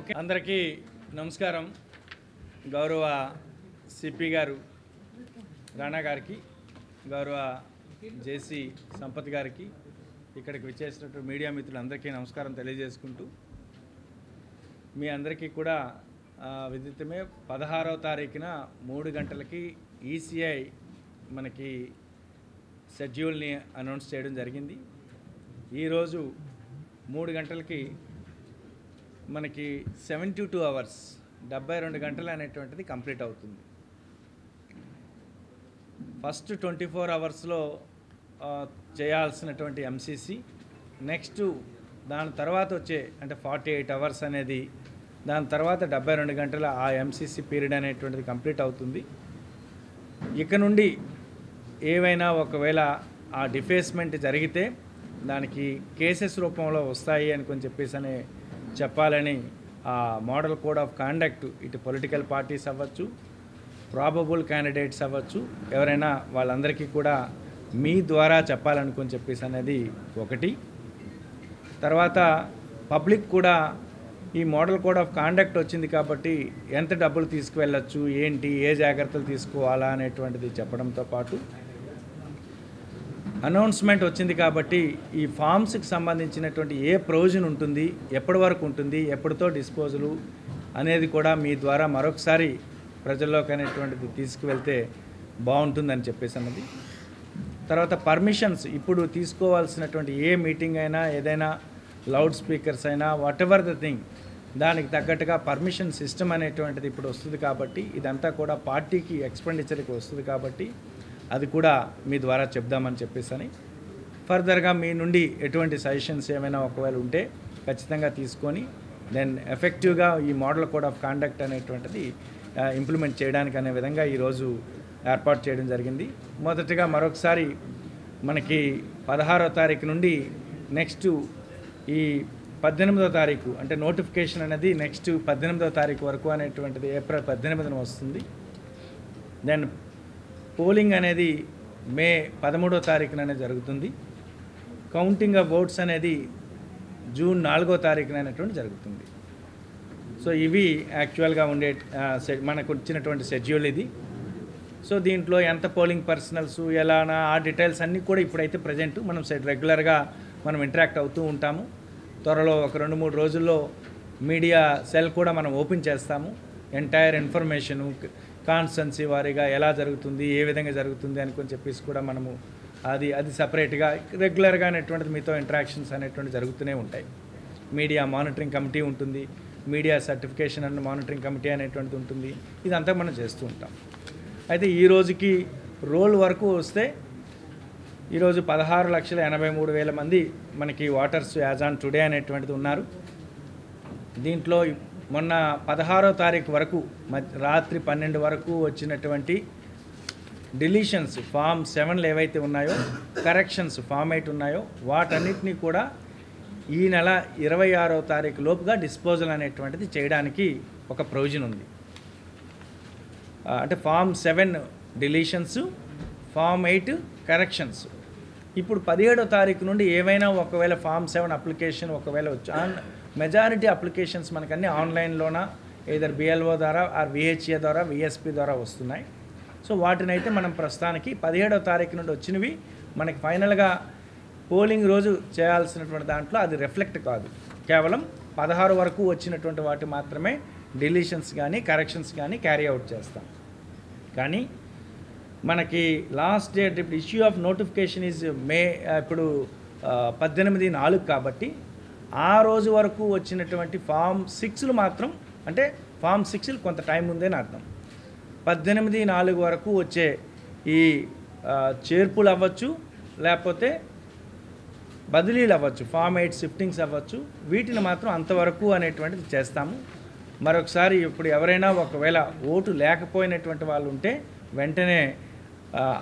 Okay, అందరికీ నమస్కారం. గౌరవ సిపి గారు రాణా గారికి, గౌరవ జేసీ సంపత్ గారికి, ఇక్కడికి విచ్చేసినటువంటి మీడియా మిత్రులందరికీ నమస్కారం తెలియజేసుకుంటూ, మీ అందరికీ కూడా విదితమే 16వ తారీఖున 3 గంటలకి ఈసీఐ మనకి షెడ్యూల్ని అనౌన్స్ చేయడం జరిగింది. ఈరోజు 3 గంటలకి మనకి 72 అవర్స్ 72 గంటలు అనేటువంటిది కంప్లీట్ అవుతుంది. ఫస్ట్ 24 అవర్స్లో చేయాల్సినటువంటి ఎంసీసీ, నెక్స్ట్ దాని తర్వాత వచ్చే అంటే 48 అవర్స్ అనేది, దాని తర్వాత 72 గంటల ఆ ఎంసీసీ పీరియడ్ అనేటువంటిది కంప్లీట్ అవుతుంది. ఇక నుండి ఏవైనా ఒకవేళ ఆ డిఫేస్మెంట్ జరిగితే దానికి కేసెస్ రూపంలో వస్తాయి అనుకొని చెప్పేసి చెప్పాలని ఆ మోడల్ కోడ్ ఆఫ్ కాండక్ట్ ఇటు పొలిటికల్ పార్టీస్ అవ్వచ్చు, ప్రాబబుల్ క్యాండిడేట్స్ అవ్వచ్చు, ఎవరైనా వాళ్ళందరికీ కూడా మీ ద్వారా చెప్పాలనుకొని చెప్పేసి అనేది ఒకటి. తర్వాత పబ్లిక్ కూడా ఈ మోడల్ కోడ్ ఆఫ్ కాండక్ట్ వచ్చింది కాబట్టి ఎంత డబ్బులు తీసుకువెళ్ళచ్చు, ఏంటి, ఏ జాగ్రత్తలు తీసుకోవాలా అనేటువంటిది చెప్పడంతో పాటు అనౌన్స్మెంట్ వచ్చింది కాబట్టి ఈ ఫామ్స్కి సంబంధించినటువంటి ఏ ప్రొవిజన్ ఉంటుంది, ఎప్పటి వరకు ఉంటుంది, ఎప్పటితో డిస్పోజలు అనేది కూడా మీ ద్వారా మరొకసారి ప్రజల్లోకి అనేటువంటిది తీసుకువెళ్తే బాగుంటుందని చెప్పేసి అన్నది. తర్వాత పర్మిషన్స్ ఇప్పుడు తీసుకోవాల్సినటువంటి ఏ మీటింగ్ అయినా, ఏదైనా లౌడ్ స్పీకర్స్ అయినా, వాట్ ఎవర్ ద థింగ్, దానికి తగ్గట్టుగా పర్మిషన్ సిస్టమ్ అనేటువంటిది ఇప్పుడు వస్తుంది కాబట్టి ఇదంతా కూడా పార్టీకి ఎక్స్పెండిచర్కి వస్తుంది కాబట్టి అది కూడా మీ ద్వారా చెప్దామని చెప్పేసి ఫర్దర్గా మీ నుండి ఎటువంటి సజెషన్స్ ఏమైనా ఒకవేళ ఉంటే ఖచ్చితంగా తీసుకొని దెన్ ఎఫెక్టివ్గా ఈ మోడల్ కోడ్ ఆఫ్ కాండక్ట్ అనేటువంటిది ఇంప్లిమెంట్ చేయడానికి అనే విధంగా ఈరోజు ఏర్పాటు చేయడం జరిగింది. మొదటగా మరొకసారి మనకి 16వ తారీఖు నుండి నెక్స్ట్ ఈ 18వ తారీఖు అంటే నోటిఫికేషన్ అనేది నెక్స్ట్ 18వ తారీఖు వరకు అనేటువంటిది ఏప్రిల్ 18న వస్తుంది. దెన్ పోలింగ్ అనేది మే 13వ తారీఖున జరుగుతుంది. కౌంటింగ్ ఆఫ్ ఓట్స్ అనేది జూన్ 4వ తారీఖున అనేటువంటి జరుగుతుంది. సో ఇవి యాక్చువల్గా ఉండే మనకు వచ్చినటువంటి షెడ్యూల్ ఇది. సో దీంట్లో ఎంత పోలింగ్ పర్సనల్స్ ఎలానా ఆ డీటెయిల్స్ అన్నీ కూడా ఇప్పుడైతే ప్రజెంట్ మనం రెగ్యులర్గా మనం ఇంటరాక్ట్ అవుతూ ఉంటాము. త్వరలో ఒక 2-3 రోజుల్లో మీడియా సెల్ కూడా మనం ఓపెన్ చేస్తాము. ఎంటైర్ ఇన్ఫర్మేషను కాన్స్టెన్సీ వారీగా ఎలా జరుగుతుంది, ఏ విధంగా జరుగుతుంది అనుకొని చెప్పేసి కూడా మనము అది సపరేట్గా రెగ్యులర్గా అనేటువంటిది మీతో ఇంటరాక్షన్స్ అనేటువంటి జరుగుతూనే ఉంటాయి. మీడియా మానిటరింగ్ కమిటీ ఉంటుంది, media certification and monitoring committee అనేటువంటిది ఉంటుంది. ఇదంతా మనం చేస్తూ ఉంటాం. అయితే ఈ రోజుకి రోల్ వరకు వస్తే ఈరోజు 16,83,000 మంది మనకి ఓటర్స్ యాజ్ ఆన్ టుడే అనేటువంటిది ఉన్నారు. దీంట్లో మొన్న 16వ తారీఖు వరకు రాత్రి 12 వరకు వచ్చినటువంటి డిలీషన్స్ ఫామ్ 7 ఏవైతే ఉన్నాయో, కరెక్షన్స్ ఫామ్ 8 ఉన్నాయో వాటన్నిటినీ కూడా ఈ నెల 26వ తారీఖు లోపుగా డిస్పోజల్ అనేటువంటిది చేయడానికి ఒక ప్రొవిజన్ ఉంది. అంటే ఫామ్ 7 డిలీషన్స్, ఫామ్ 8 కరెక్షన్స్. ఇప్పుడు 17వ తారీఖు నుండి ఏవైనా ఒకవేళ ఫామ్ 7 అప్లికేషన్ ఒకవేళ మెజారిటీ అప్లికేషన్స్ మనకన్నీ ఆన్లైన్లోన ఏదర్ బిఎల్ఓ ద్వారా ఆర్ విహెచ్ఏ ద్వారా విఎస్పి ద్వారా వస్తున్నాయి. సో వాటినైతే మనం ప్రస్తుతానికి 17వ తారీఖు నుండి వచ్చినవి మనకి ఫైనల్గా పోలింగ్ రోజు చేయాల్సినటువంటి దాంట్లో అది రిఫ్లెక్ట్ కాదు. కేవలం 16 వరకు వచ్చినటువంటి వాటి మాత్రమే డిలీషన్స్ కానీ కరెక్షన్స్ కానీ క్యారీ అవుట్ చేస్తాం. కానీ మనకి లాస్ట్ డేట్ ఇప్పుడు ఇష్యూ ఆఫ్ నోటిఫికేషన్ ఈజ్ మే ఇప్పుడు 18/4 కాబట్టి ఆ రోజు వరకు వచ్చినటువంటి ఫామ్ 6లు మాత్రం, అంటే ఫామ్ 6లు కొంత టైం ఉందని అర్థం. 18/4 వరకు వచ్చే ఈ చేర్పులు అవ్వచ్చు, లేకపోతే బదిలీలు అవ్వచ్చు, ఫామ్ 8 షిఫ్టింగ్స్ అవ్వచ్చు, వీటిని మాత్రం అంతవరకు అనేటువంటిది చేస్తాము. మరొకసారి ఇప్పుడు ఎవరైనా ఒకవేళ ఓటు లేకపోయినటువంటి వాళ్ళు ఉంటే వెంటనే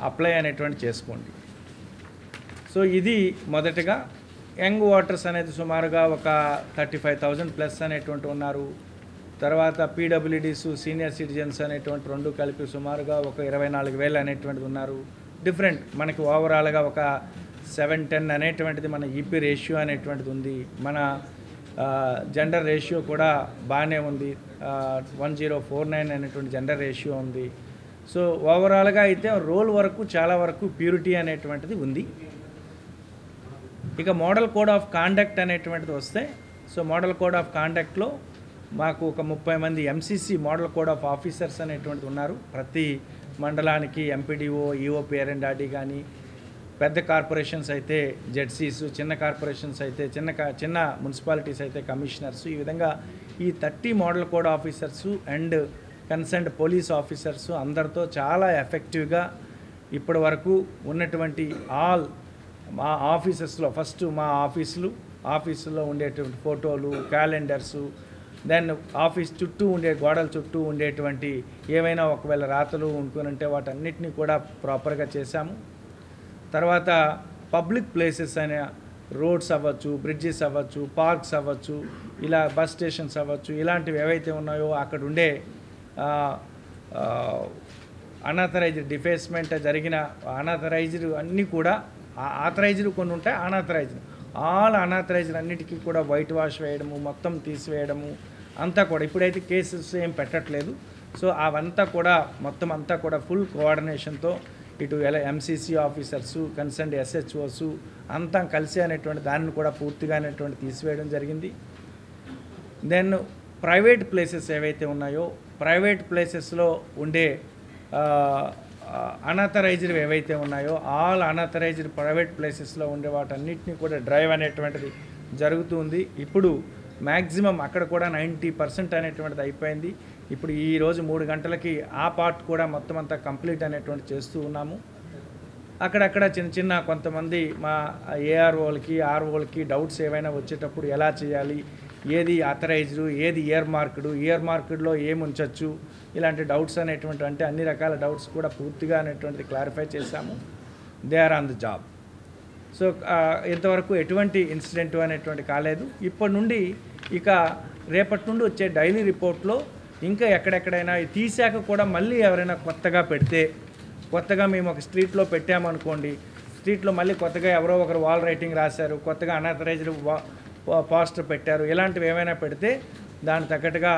అప్లై అనేటువంటి చేసుకోండి. సో ఇది మొదటగా. యంగ్ ఓటర్స్ అనేది సుమారుగా ఒక 35,000 ప్లస్ అనేటువంటి ఉన్నారు. తర్వాత పీడబ్ల్యూడీస్, సీనియర్ సిటిజన్స్ అనేటువంటి 2 కలిపి సుమారుగా ఒక 24,000 అనేటువంటిది ఉన్నారు. డిఫరెంట్ మనకి ఓవరాల్గా ఒక 7-10 అనేటువంటిది మన ఈపీ రేషియో అనేటువంటిది ఉంది. మన జెండర్ రేషియో కూడా బాగానే ఉంది, 1049 అనేటువంటి జెండర్ రేషియో ఉంది. సో ఓవరాల్గా అయితే రోల్ వరకు చాలా వరకు ప్యూరిటీ అనేటువంటిది ఉంది. ఇక మోడల్ కోడ్ ఆఫ్ కాండక్ట్ అనేటువంటిది వస్తే, సో మోడల్ కోడ్ ఆఫ్ కాండక్ట్లో మాకు ఒక 30 మంది MCC model code of officers అనేటువంటిది ఉన్నారు. ప్రతి మండలానికి ఎంపీడీఓ, ఈఓ, పిఆర్ఎండ్ఆర్డీ కానీ, పెద్ద కార్పొరేషన్స్ అయితే జెడ్సీస్, చిన్న కార్పొరేషన్స్ అయితే చిన్న మున్సిపాలిటీస్ అయితే కమిషనర్స్, ఈ విధంగా ఈ 30 model code officers and concerned police officers అందరితో చాలా ఎఫెక్టివ్గా ఇప్పటి వరకు ఉన్నటువంటి ఆల్ మా ఆఫీసెస్లో ఫస్ట్ మా ఆఫీసులో ఉండేటువంటి ఫోటోలు, క్యాలెండర్సు, దెన్ ఆఫీస్ చుట్టూ ఉండే గోడల చుట్టూ ఉండేటువంటి ఏవైనా ఒకవేళ రాతలు ఉంటునంటే వాటన్నిటినీ కూడా ప్రాపర్గా చేశాము. తర్వాత పబ్లిక్ ప్లేసెస్ అనే రోడ్స్ అవ్వచ్చు, బ్రిడ్జెస్ అవ్వచ్చు, పార్క్స్ అవ్వచ్చు, ఇలా బస్ స్టేషన్స్ అవ్వచ్చు, ఇలాంటివి ఏవైతే ఉన్నాయో అక్కడ ఉండే అనాథరైజ్డ్ డిఫేస్మెంట్ జరిగిన అనాథరైజ్డ్ అన్నీ కూడా, ఆథరైజ్డ్ కొన్ని ఉంటాయి, అనాథరైజ్డ్ ఆల్ అనాథరైజ్డ్ అన్నిటికీ కూడా వైట్ వాష్ వేయడము, మొత్తం తీసివేయడము అంతా కూడా. ఇప్పుడైతే కేసెస్ ఏం పెట్టట్లేదు. సో అవంతా కూడా మొత్తం అంతా కూడా ఫుల్ కోఆర్డినేషన్తో ఇటు ఎంసీసీ ఆఫీసర్సు, కన్సర్న్డ్ ఎస్హెచ్ఓసు అంతా కలిసి అనేటువంటి దాన్ని కూడా పూర్తిగా అనేటువంటి తీసివేయడం జరిగింది. దెన్ ప్రైవేట్ ప్లేసెస్ ఏవైతే ఉన్నాయో ప్రైవేట్ ప్లేసెస్లో ఉండే అనాథరైజ్డ్ ఏవైతే ఉన్నాయో ఆల్ అనాథరైజ్డ్ ప్రైవేట్ ప్లేసెస్లో ఉండే వాటన్నిటిని కూడా డ్రైవ్ అనేటువంటిది జరుగుతుంది. ఇప్పుడు మ్యాక్సిమం అక్కడ కూడా 90% అనేటువంటిది అయిపోయింది. ఇప్పుడు ఈరోజు 3 గంటలకి ఆ పార్ట్ కూడా మొత్తం అంతా కంప్లీట్ అనేటువంటి చేస్తూ ఉన్నాము. అక్కడక్కడ చిన్న కొంతమంది మా ఏఆర్ఓలకి, ఆర్ఓలకి డౌట్స్ ఏవైనా వచ్చేటప్పుడు ఎలా చేయాలి, ఏది ఆథరైజ్డ్, ఏది ఇయర్ మార్క్డ్లో ఏమి ఉంచవచ్చు, ఇలాంటి డౌట్స్ అనేటువంటి అంటే అన్ని రకాల డౌట్స్ కూడా పూర్తిగా అనేటువంటిది క్లారిఫై చేశాము. They are on the job. So ఇంతవరకు ఎటువంటి ఇన్సిడెంట్ అనేటువంటి కాలేదు. ఇప్పటి నుండి ఇక రేపటి నుండి వచ్చే డైలీ రిపోర్ట్లో ఇంకా ఎక్కడెక్కడైనా తీసాక కూడా మళ్ళీ ఎవరైనా కొత్తగా పెడితే, కొత్తగా మేము ఒక స్ట్రీట్లో పెట్టామనుకోండి, స్ట్రీట్లో మళ్ళీ కొత్తగా ఎవరో ఒకరు వాల్ రైటింగ్ రాశారు, కొత్తగా అనాథరైజ్డ్ పోస్టర్ పెట్టారు, ఇలాంటివి ఏమైనా పెడితే దానికి తగ్గట్టుగా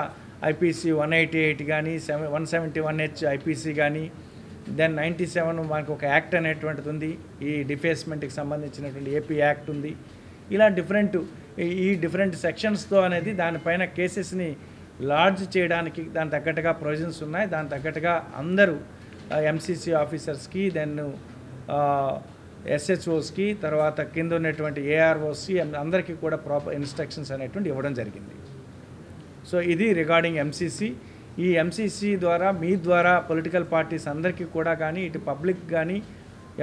ఐపీసీ 188 కానీ 171H ఐపీసీ కానీ, దెన్ 97 మనకు ఒక యాక్ట్ అనేటువంటిది ఉంది, ఈ డిఫేస్మెంట్కి సంబంధించినటువంటి ఏపీ యాక్ట్ ఉంది. ఇలా డిఫరెంట్ సెక్షన్స్తో అనేది దానిపైన కేసెస్ని లాడ్జ్ చేయడానికి దాని తగ్గట్టుగా ప్రొవిజన్స్ ఉన్నాయి. దాని తగ్గట్టుగా అందరూ ఎంసీసీ ఆఫీసర్స్కి, దెన్ ఎస్హెచ్ఓస్కి, తర్వాత కింద ఉన్నటువంటి ఏఆర్ఓస్కి అందరికీ కూడా ప్రాపర్ ఇన్స్ట్రక్షన్స్ అనేటువంటి ఇవ్వడం జరిగింది. సో ఇది రిగార్డింగ్ ఎంసీసీ. ఈ ఎంసీసీ ద్వారా మీ ద్వారా పొలిటికల్ పార్టీస్ అందరికీ కూడా కానీ, ఇటు పబ్లిక్ కానీ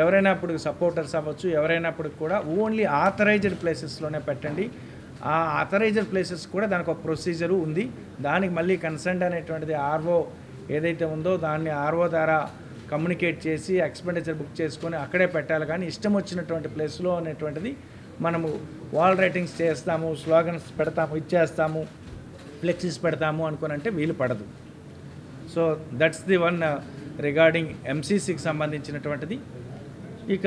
ఎవరైనా ఇప్పుడు సపోర్టర్స్ అవ్వచ్చు, ఎవరైనా ఇప్పుడు కూడా ఓన్లీ ఆథరైజ్డ్ ప్లేసెస్లోనే పెట్టండి. ఆ ఆథరైజ్డ్ ప్లేసెస్ కూడా దానికి ఒక ప్రొసీజరు ఉంది. దానికి మళ్ళీ కన్సర్న్ అనేటువంటిది ఆర్ఓ ఏదైతే ఉందో దాన్ని ఆర్ఓ ద్వారా కమ్యూనికేట్ చేసి ఎక్స్పెండిచర్ బుక్ చేసుకొని అక్కడే పెట్టాలి. కానీ ఇష్టం వచ్చినటువంటి ప్లేస్లో అనేటువంటిది మనము వాల్ రైటింగ్స్ చేస్తాము, స్లోగన్స్ పెడతాము, ఇచ్చేస్తాము, ఫ్లెక్సీస్ పెడతాము అనుకుని అంటే వీలు పడదు. So that's the one regarding ఎంసీసీకి సంబంధించినటువంటిది. ఇక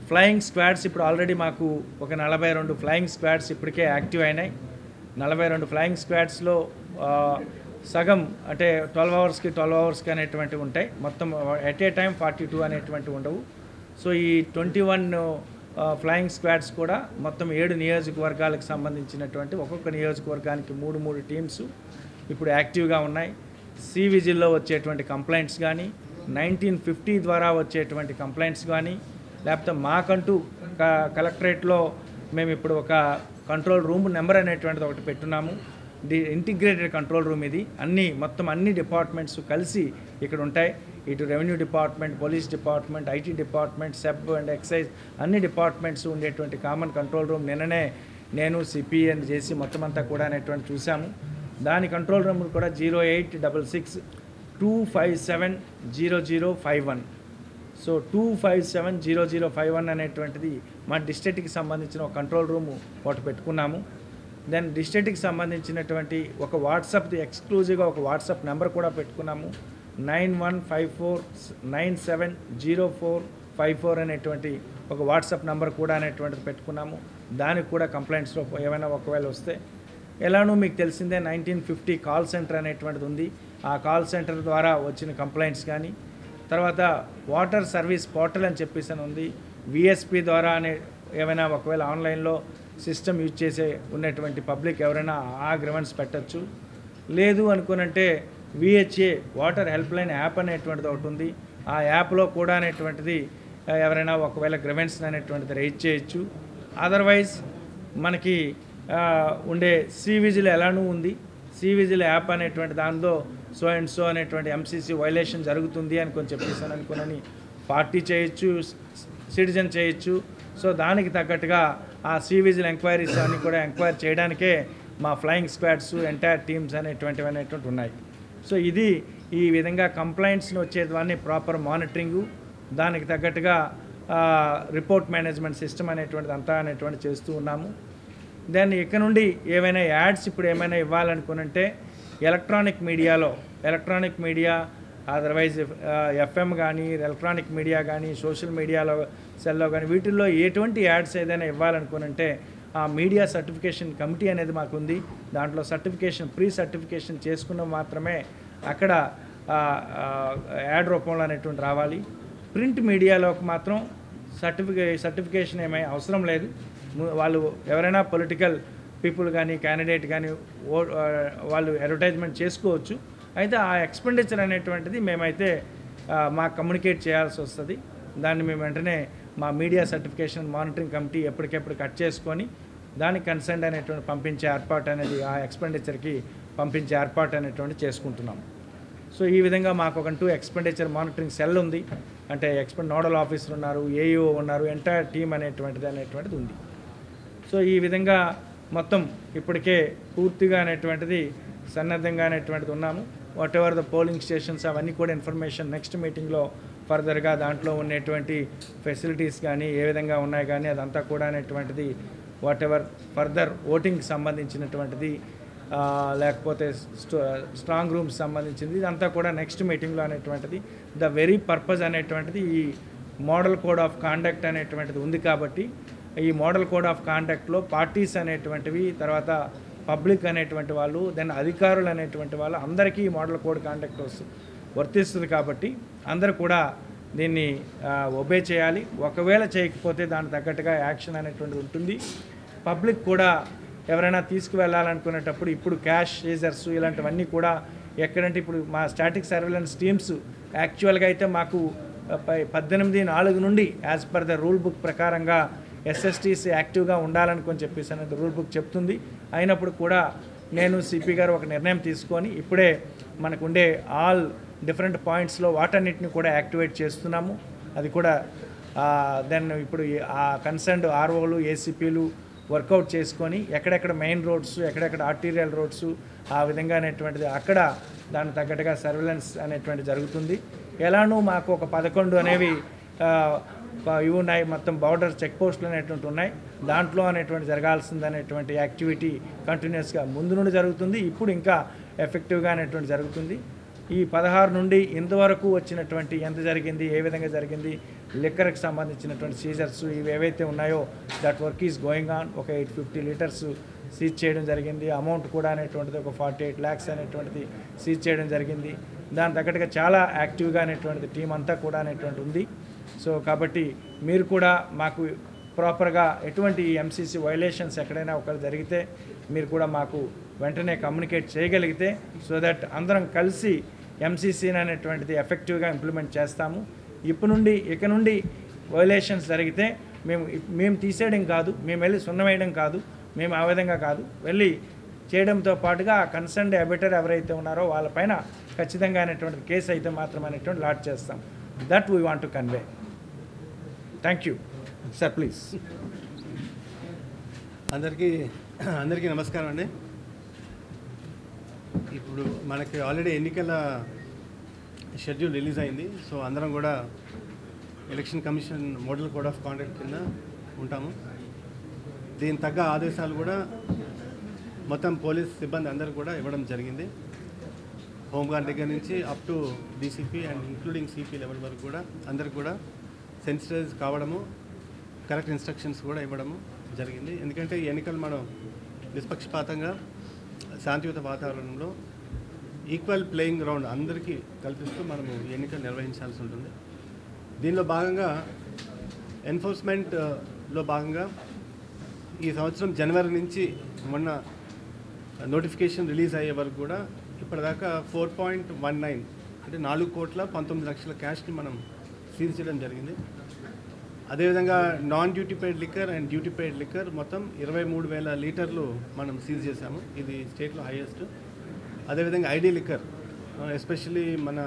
ఫ్లయింగ్ స్క్వాడ్స్ ఇప్పుడు ఆల్రెడీ మాకు ఒక 42 ఫ్లయింగ్ స్క్వాడ్స్ ఇప్పటికే యాక్టివ్ అయినాయి. 42 ఫ్లయింగ్ స్క్వాడ్స్లో సగం అంటే 12 అవర్స్కి అనేటువంటివి ఉంటాయి. మొత్తం ఎట్ ఏ టైం 42 అనేటువంటివి ఉండవు. సో ఈ 21 ఫ్లయింగ్ స్క్వాడ్స్ కూడా మొత్తం 7 నియోజకవర్గాలకు సంబంధించినటువంటి ఒక్కొక్క నియోజకవర్గానికి 3 టీమ్స్ ఇప్పుడు యాక్టివ్గా ఉన్నాయి. సి విజిల్లో వచ్చేటువంటి కంప్లైంట్స్ కానీ, 1950 ద్వారా వచ్చేటువంటి కంప్లైంట్స్ కానీ, లేకపోతే మాకంటూ కలెక్టరేట్లో మేము ఇప్పుడు ఒక కంట్రోల్ రూమ్ నెంబర్ అనేటువంటిది ఒకటి పెట్టున్నాము. ఇంటిగ్రేటెడ్ కంట్రోల్ రూమ్ ఇది. మొత్తం అన్ని డిపార్ట్మెంట్స్ కలిసి ఇక్కడ ఉంటాయి. ఇటు revenue department, police department, IT department, SEB and excise అన్ని డిపార్ట్మెంట్స్ ఉండేటువంటి కామన్ కంట్రోల్ రూమ్ నిన్ననే నేను సిపి అని చేసి మొత్తం అంతా కూడా అనేటువంటి చూసాము. దాని కంట్రోల్ రూమ్ కూడా 0866-257-0051. సో 257-0051 అనేటువంటిది మా డిస్ట్రిక్ట్కి సంబంధించిన ఒక కంట్రోల్ రూమ్ ఒకటి పెట్టుకున్నాము. దెన్ డిస్ట్రిక్ట్కి సంబంధించినటువంటి ఒక వాట్సాప్ది ఎక్స్క్లూజివ్గా ఒక వాట్సాప్ నెంబర్ కూడా పెట్టుకున్నాము. 9154970454 అనేటువంటి ఒక వాట్సాప్ నెంబర్ కూడా అనేటువంటిది పెట్టుకున్నాము. దానికి కూడా కంప్లైంట్స్లో ఏమైనా ఒకవేళ వస్తే ఎలానో మీకు తెలిసిందే 1950 కాల్ సెంటర్ అనేటువంటిది ఉంది. ఆ కాల్ సెంటర్ ద్వారా వచ్చిన కంప్లైంట్స్ కానీ, తర్వాత వాటర్ సర్వీస్ పోర్టల్ అని చెప్పేసి అని ఉంది. విఎస్పి ద్వారా అనే ఏమైనా ఒకవేళ ఆన్లైన్లో సిస్టమ్ యూజ్ చేసే ఉన్నటువంటి పబ్లిక్ ఎవరైనా ఆ గ్రివెన్స్ పెట్టచ్చు. లేదు అనుకునంటే V H A water helpline app అనేటువంటిది ఒకటి ఉంది. ఆ యాప్లో కూడా అనేటువంటిది ఎవరైనా ఒకవేళ గ్రివెన్స్ అనేటువంటిది రైజ్ చేయొచ్చు. అదర్వైజ్ మనకి ఉండే సి విజిల్ ఎలానూ ఉంది. సి విజిల్ యాప్ అనేటువంటి దానిలో సో అండ్ సో అనేటువంటి ఎంసీసీ వైలేషన్ జరుగుతుంది అని కొంచెం చెప్పేసాను అనుకుని పార్టీ చేయొచ్చు, సిటిజన్ చేయొచ్చు. సో దానికి తగ్గట్టుగా ఆ సి విజిల్ ఎంక్వైరీస్ అన్నీ కూడా ఎంక్వైరీ చేయడానికే మా ఫ్లయింగ్ స్క్వాడ్స్ ఎంటైర్ టీమ్స్ అనేటువంటి ఉన్నాయి. సో ఇది ఈ విధంగా కంప్లైంట్స్ని వచ్చేదాన్ని ప్రాపర్ మానిటరింగు, దానికి తగ్గట్టుగా రిపోర్ట్ మేనేజ్మెంట్ సిస్టమ్ అనేటువంటిది అంతా అనేటువంటి చేస్తూ ఉన్నాము. దెన్ ఇక నుండి ఏమైనా యాడ్స్ ఇప్పుడు ఏమైనా ఇవ్వాలనుకునంటే ఎలక్ట్రానిక్ మీడియా అదర్వైజ్ ఎఫ్ఎం కానీ, ఎలక్ట్రానిక్ మీడియా కానీ, సోషల్ మీడియాలో సెల్లో కానీ వీటిల్లో ఎటువంటి యాడ్స్ ఏదైనా ఇవ్వాలనుకునంటే ఆ మీడియా సర్టిఫికేషన్ కమిటీ అనేది మాకు ఉంది. దాంట్లో ప్రీ సర్టిఫికేషన్ చేసుకున్న మాత్రమే అక్కడ యాడ్ రూపంలో అనేటువంటి రావాలి. ప్రింట్ మీడియాలోకి మాత్రం సర్టిఫికేషన్ ఏమీ అవసరం లేదు. వాళ్ళు ఎవరైనా పొలిటికల్ పీపుల్ కానీ, క్యాండిడేట్ కానీ వాళ్ళు అడ్వర్టైజ్మెంట్ చేసుకోవచ్చు. అయితే ఆ ఎక్స్పెండిచర్ అనేటువంటిది మేమైతే మాకు కమ్యూనికేట్ చేయాల్సి వస్తుంది. దాన్ని మేము వెంటనే మా మీడియా సర్టిఫికేషన్ మానిటరింగ్ కమిటీ ఎప్పటికెప్పుడు కట్ చేసుకొని దానికి కన్సర్న్ అనేటువంటి పంపించే ఏర్పాటు అనేది ఆ ఎక్స్పెండిచర్కి పంపించే ఏర్పాటు అనేటువంటి చేసుకుంటున్నాం. సో ఈ విధంగా మాకు ఒక ఎక్స్పెండిచర్ మానిటరింగ్ సెల్ ఉంది. అంటే నోడల్ ఆఫీసర్ ఉన్నారు, ఏఈఓ ఉన్నారు, ఎంటైర్ టీమ్ అనేటువంటిది ఉంది. సో ఈ విధంగా మొత్తం ఇప్పటికే పూర్తిగా అనేటువంటిది సన్నద్ధంగా అనేటువంటిది ఉన్నాము. What ever the polling stations అవన్నీ కూడా ఇన్ఫర్మేషన్ నెక్స్ట్ మీటింగ్లో ఫర్దర్గా దాంట్లో ఉన్నటువంటి ఫెసిలిటీస్ కానీ ఏ విధంగా ఉన్నాయి కానీ అదంతా కూడా అనేటువంటిది వాట్ ఎవర్ ఫర్దర్ ఓటింగ్కి సంబంధించినటువంటిది లేకపోతే స్ట్రాంగ్ రూమ్స్ సంబంధించింది ఇదంతా కూడా నెక్స్ట్ మీటింగ్లో అనేటువంటిది ద వెరీ పర్పస్ అనేటువంటిది ఈ మోడల్ కోడ్ ఆఫ్ కాండక్ట్ అనేటువంటిది ఉంది. కాబట్టి ఈ మోడల్ కోడ్ ఆఫ్ కాండక్ట్లో పార్టీస్ అనేటువంటివి, తర్వాత పబ్లిక్ అనేటువంటి వాళ్ళు, దెన్ అధికారులు అనేటువంటి వాళ్ళు అందరికీ ఈ మోడల్ కోడ్ కాండక్ట్ వర్తిస్తుంది. కాబట్టి అందరూ కూడా దీన్ని ఒబే చేయాలి. ఒకవేళ చేయకపోతే దానికి తగ్గట్టుగా యాక్షన్ అనేటువంటిది ఉంటుంది. పబ్లిక్ కూడా ఎవరైనా తీసుకువెళ్ళాలనుకునేటప్పుడు ఇప్పుడు క్యాష్ సీజర్స్ ఇలాంటివన్నీ కూడా ఎక్కడంటే ఇప్పుడు మా స్టాటిక్ సర్వేలెన్స్ టీమ్స్ యాక్చువల్గా అయితే మాకు 18/4 నుండి as per the rule book ప్రకారంగా ఎస్ఎస్టీస్ యాక్టివ్గా ఉండాలని చెప్పేసి అనేది రూల్ బుక్ చెప్తుంది. అయినప్పుడు కూడా నేను సిపి గారు ఒక నిర్ణయం తీసుకొని ఇప్పుడే మనకు ఉండే ఆల్ డిఫరెంట్ పాయింట్స్లో వాటన్నిటిని కూడా యాక్టివేట్ చేస్తున్నాము. అది కూడా దెన్ ఇప్పుడు ఆ కన్సర్న్డ్ ఆర్ఓలు, ఏసీపీలు వర్కౌట్ చేసుకొని ఎక్కడెక్కడ మెయిన్ రోడ్స్, ఎక్కడెక్కడ ఆర్టీరియల్ రోడ్స్ ఆ విధంగా అనేటువంటిది అక్కడ దానికి తగ్గట్టుగా సర్వేలెన్స్ అనేటువంటి జరుగుతుంది. ఎలానూ మాకు ఒక 11 అనేవి ఇవి ఉన్నాయి, మొత్తం బార్డర్ చెక్ పోస్టులు అనేటువంటి ఉన్నాయి. దాంట్లో అనేటువంటి జరగాల్సింది అనేటువంటి యాక్టివిటీ కంటిన్యూస్గా ముందు నుండి జరుగుతుంది. ఇప్పుడు ఇంకా ఎఫెక్టివ్గా అనేటువంటి జరుగుతుంది. ఈ 16 నుండి ఇంతవరకు వచ్చినటువంటి ఎంత జరిగింది, ఏ విధంగా జరిగింది, లిక్కర్కి సంబంధించినటువంటి సీజర్స్ ఇవి ఏవైతే ఉన్నాయో that work is going on. ఒక 850 లీటర్స్ సీజ్ చేయడం జరిగింది. అమౌంట్ కూడా అనేటువంటిది ఒక 48 lakhs అనేటువంటిది సీజ్ చేయడం జరిగింది. దాని తగ్గట్టుగా చాలా యాక్టివ్గా అనేటువంటిది టీం అంతా కూడా అనేటువంటి ఉంది. సో కాబట్టి మీరు కూడా మాకు ప్రాపర్గా ఎటువంటి ఎంసీసీ వైలేషన్స్ ఎక్కడైనా ఒకరు జరిగితే మీరు కూడా మాకు వెంటనే కమ్యూనికేట్ చేయగలిగితే సో దట్ అందరం కలిసి ఎంసీసీని అనేటువంటిది ఎఫెక్టివ్గా ఇంప్లిమెంట్ చేస్తాము. ఇక నుండి వైలేషన్స్ జరిగితే మేము తీసేయడం కాదు, మేము వెళ్ళి సున్నవేయడం కాదు, మేము ఆ విధంగా కాదు, వెళ్ళి చేయడంతో పాటుగా కన్సర్న్డ్ అబిటర్ ఎవరైతే ఉన్నారో వాళ్ళపైన ఖచ్చితంగా అనేటువంటి కేసు అయితే మాత్రం అనేటువంటి లాట్ చేస్తాం. That we want to convey. Thank you sir. Please. అందరికీ నమస్కారం అండి. ఇప్పుడు మనకి ఆల్రెడీ ఎన్నికల షెడ్యూల్ రిలీజ్ అయింది. సో అందరం కూడా election commission model code of conduct కింద ఉంటాము. దీని తగ్గ ఆదేశాలు కూడా మొత్తం పోలీస్ సిబ్బంది అందరూ కూడా ఇవ్వడం జరిగింది. హోంగార్డ్ దగ్గర నుంచి up to DCP and including CP level వరకు కూడా అందరికి కూడా సెన్సిటైజ్ కావడము, కరెక్ట్ ఇన్స్ట్రక్షన్స్ కూడా ఇవ్వడము జరిగింది. ఎందుకంటే ఈ ఎన్నికలు మనం నిష్పక్షపాతంగా శాంతియుత వాతావరణంలో ఈక్వల్ ప్లేయింగ్ గ్రౌండ్ అందరికీ కల్పిస్తూ మనము ఈ ఎన్నికలు నిర్వహించాల్సి ఉంటుంది. దీనిలో భాగంగా ఎన్ఫోర్స్మెంట్లో భాగంగా ఈ సంవత్సరం జనవరి నుంచి మొన్న నోటిఫికేషన్ రిలీజ్ అయ్యే వరకు కూడా ఇప్పటిదాకా 4.19 అంటే 4,19,00,000 క్యాష్ని మనం సీజ్ చేయడం జరిగింది. అదేవిధంగా non duty paid liquor and duty paid liquor మొత్తం 23,000 లీటర్లు మనం సీజ్ చేశాము. ఇది స్టేట్లో హైయెస్ట్. అదేవిధంగా ఐడి లిక్కర్ ఎస్పెషల్లీ మన